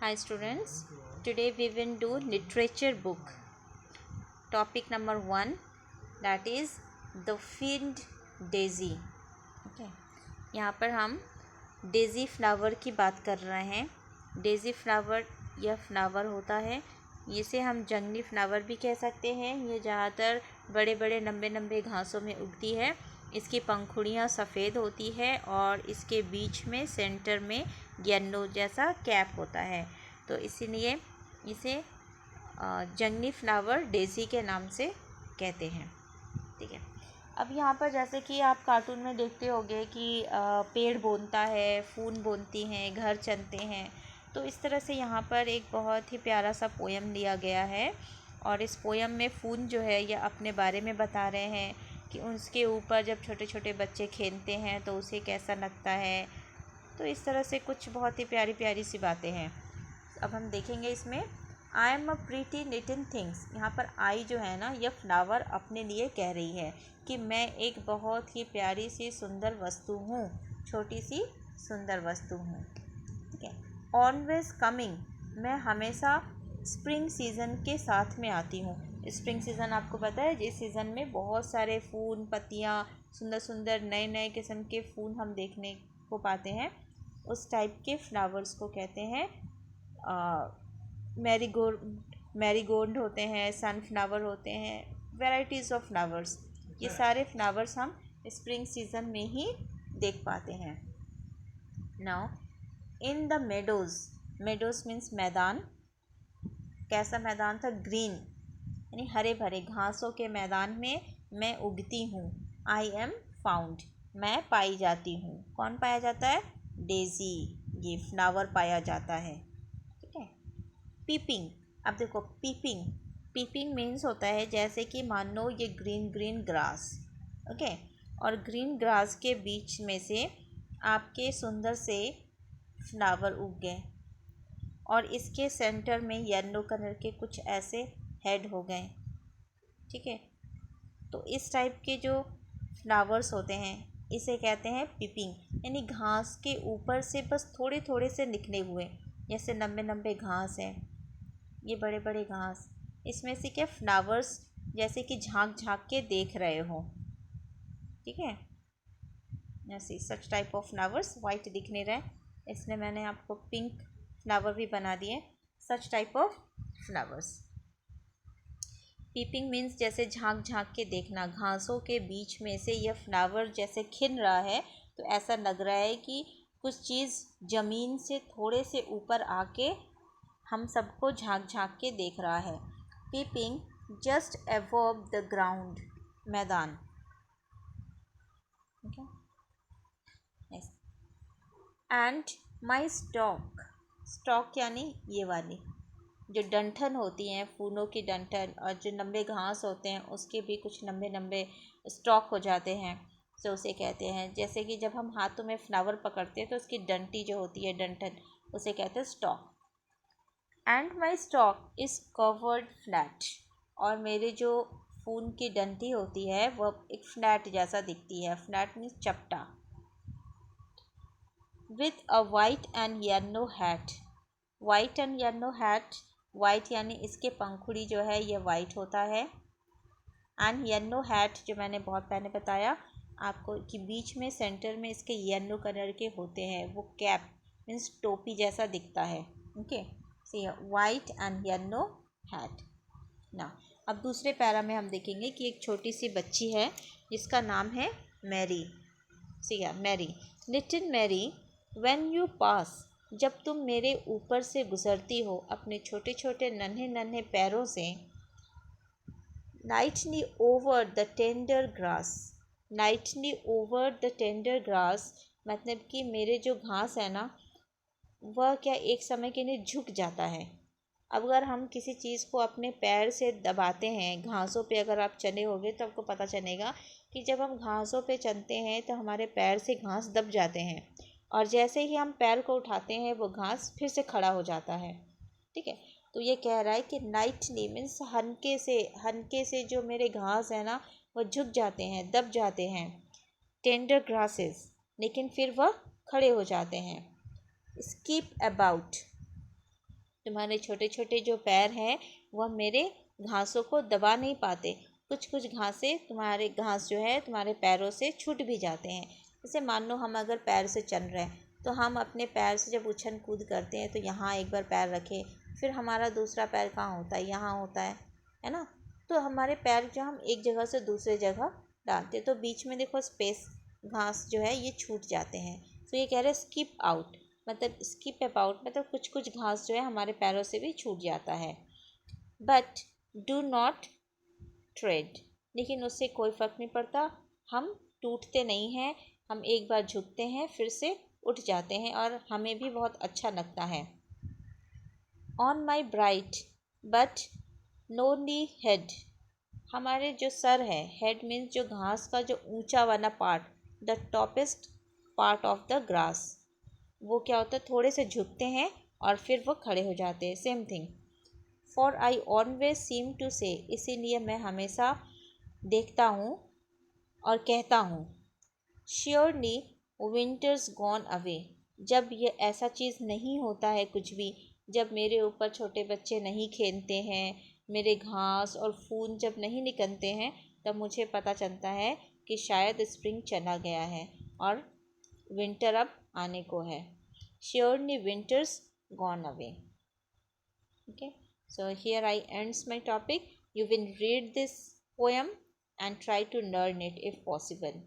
Hi students, today we will do literature book. Topic number 1, that is the field daisy. Okay. यहाँ पर हम daisy flower की बात कर रहे हैं. डेज़ी फ्लावर यह फ्लावर होता है. इसे हम जंगली फ्लावर भी कह सकते हैं. ये ज़्यादातर बड़े बड़े लंबे लंबे घासों में उगती है. इसकी पंखुड़ियाँ सफ़ेद होती है और इसके बीच में सेंटर में येलो जैसा कैप होता है. तो इसीलिए इसे जंगली फ्लावर डेज़ी के नाम से कहते हैं. ठीक है. अब यहाँ पर जैसे कि आप कार्टून में देखते होंगे कि पेड़ बोनता है, फूल बोनती हैं, घर चलते हैं. तो इस तरह से यहाँ पर एक बहुत ही प्यारा सा पोयम लिया गया है और इस पोयम में फूल जो है यह अपने बारे में बता रहे हैं कि उसके ऊपर जब छोटे छोटे बच्चे खेलते हैं तो उसे कैसा लगता है. तो इस तरह से कुछ बहुत ही प्यारी प्यारी सी बातें हैं. अब हम देखेंगे इसमें I am a pretty little things. यहाँ पर आई जो है ना, यह फ्लावर अपने लिए कह रही है कि मैं एक बहुत ही प्यारी सी सुंदर वस्तु हूँ, छोटी सी सुंदर वस्तु हूँ. ठीक है. ऑलवेज कमिंग, मैं हमेशा स्प्रिंग सीज़न के साथ में आती हूँ. स्प्रिंग सीज़न आपको पता है, जिस सीज़न में बहुत सारे फूल, पत्तियाँ, सुंदर सुंदर नए नए किस्म के फूल हम देखने को पाते हैं. उस टाइप के फ्लावर्स को कहते हैं मैरीगोल्ड होते हैं, सनफ्लावर होते हैं, वैराइटीज़ ऑफ फ्लावर्स. ये सारे फ्लावर्स हम स्प्रिंग सीज़न में ही देख पाते हैं. Now in the meadows means मैदान. कैसा मैदान था? ग्रीन, यानी हरे भरे घासों के मैदान में मैं उगती हूँ. आई एम फाउंड, मैं पाई जाती हूँ. कौन पाया जाता है? डेज़ी, ये फ्लावर पाया जाता है. ठीक है. पीपिंग. अब देखो पीपिंग मीन्स होता है जैसे कि मान लो ये ग्रीन ग्रास. ओके. और ग्रीन ग्रास के बीच में से आपके सुंदर से फ्लावर उग गए और इसके सेंटर में येलो कलर के कुछ ऐसे हेड हो गए. ठीक है. तो इस टाइप के जो फ्लावर्स होते हैं इसे कहते हैं पीपिंग, यानी घास के ऊपर से बस थोड़े थोड़े से निकले हुए. जैसे लंबे लंबे घास हैं, ये बड़े बड़े घास, इसमें से क्या फ्लावर्स जैसे कि झांक झांक के देख रहे हो. ठीक है. ऐसे सच टाइप ऑफ फ्लावर्स. वाइट दिख नहीं रहा है इसलिए मैंने आपको पिंक फ्लावर भी बना दिए. Such type of flowers. Peeping means जैसे झांक झांक के देखना. घासों के बीच में से यह फ्लावर जैसे खिल रहा है तो ऐसा लग रहा है कि कुछ चीज़ ज़मीन से थोड़े से ऊपर आके हम सबको झांक झांक के देख रहा है. Peeping just above the ground, मैदान. ओके. एंड माई स्टॉक यानी ये वाली जो डंठल होती हैं, फूलों की डंठल, और जो लंबे घास होते हैं उसके भी कुछ लंबे लंबे स्टॉक हो जाते हैं. तो उसे कहते हैं, जैसे कि जब हम हाथों में फ्लावर पकड़ते हैं तो उसकी डंटी जो होती है, डंठल, उसे कहते हैं stock. And my stock is covered flat, और मेरे जो फूल की डंटी होती है वह एक फ्लैट जैसा दिखती है. फ्लैट मीन्स चपटा. With a white and yellow hat. White and yellow hat. White यानी इसके पंखुड़ी जो है ये वाइट होता है. एंड येलो हैट जो मैंने बहुत पहले बताया आपको कि बीच में सेंटर में इसके येलो कलर के होते हैं. वो कैप मीन्स टोपी जैसा दिखता है. Okay. See white and yellow hat. ना अब दूसरे पैरा में हम देखेंगे कि एक छोटी सी बच्ची है जिसका नाम है Mary. See Mary. Little Mary, when you pass, जब तुम मेरे ऊपर से गुज़रती हो अपने छोटे छोटे नन्हे नन्हे पैरों से. Lightly over the tender grass. Lightly over the tender grass मतलब कि मेरे जो घास है ना वह क्या एक समय के लिए झुक जाता है. अगर हम किसी चीज़ को अपने पैर से दबाते हैं, घासों पे अगर आप चले होंगे तो आपको पता चलेगा कि जब हम घासों पे चलते हैं तो हमारे पैर से घास दब जाते हैं और जैसे ही हम पैर को उठाते हैं वो घास फिर से खड़ा हो जाता है. ठीक है. तो ये कह रहा है कि लाइटली मीन्स हल्के से जो मेरे घास है ना वो झुक जाते हैं, दब जाते हैं. टेंडर ग्रासेस, लेकिन फिर वह खड़े हो जाते हैं. Skip about. तुम्हारे छोटे छोटे जो पैर हैं वह मेरे घासों को दबा नहीं पाते। कुछ कुछ घासें तुम्हारे घास जो है तुम्हारे पैरों से छूट भी जाते हैं। जैसे मान लो हम अगर पैर से चल रहे हैं तो हम अपने पैर से जब उछल कूद करते हैं तो यहाँ एक बार पैर रखें, फिर हमारा दूसरा पैर कहाँ होता है, यहाँ होता है ना। तो हमारे पैर जो हम एक जगह से दूसरे जगह डालते हैं तो बीच में देखो स्पेस, घास जो है ये छूट जाते हैं। तो ये कह रहे हैं स्किप आउट, मतलब स्किप अबाउट मतलब कुछ कुछ घास जो है हमारे पैरों से भी छूट जाता है। बट डू नॉट ट्रेड, लेकिन उससे कोई फ़र्क नहीं पड़ता, हम टूटते नहीं हैं, हम एक बार झुकते हैं फिर से उठ जाते हैं और हमें भी बहुत अच्छा लगता है। On my bright but lonely head, हमारे जो सर है, हेड मीन्स जो घास का जो ऊंचा वाला part, the toppest part of the grass, वो क्या होता है थोड़े से झुकते हैं और फिर वो खड़े हो जाते हैं, same thing. For I always seem to say, इसीलिए मैं हमेशा देखता हूँ और कहता हूँ, श्योरली विंटर्स गॉन अवे, जब ये ऐसा चीज़ नहीं होता है कुछ भी, जब मेरे ऊपर छोटे बच्चे नहीं खेलते हैं, मेरे घास और फूल जब नहीं निकलते हैं, तब मुझे पता चलता है कि शायद स्प्रिंग चला गया है और विंटर अब आने को है। Surely winters gone away. Okay, so here I ends my topic. You will read this poem and try to learn it if possible.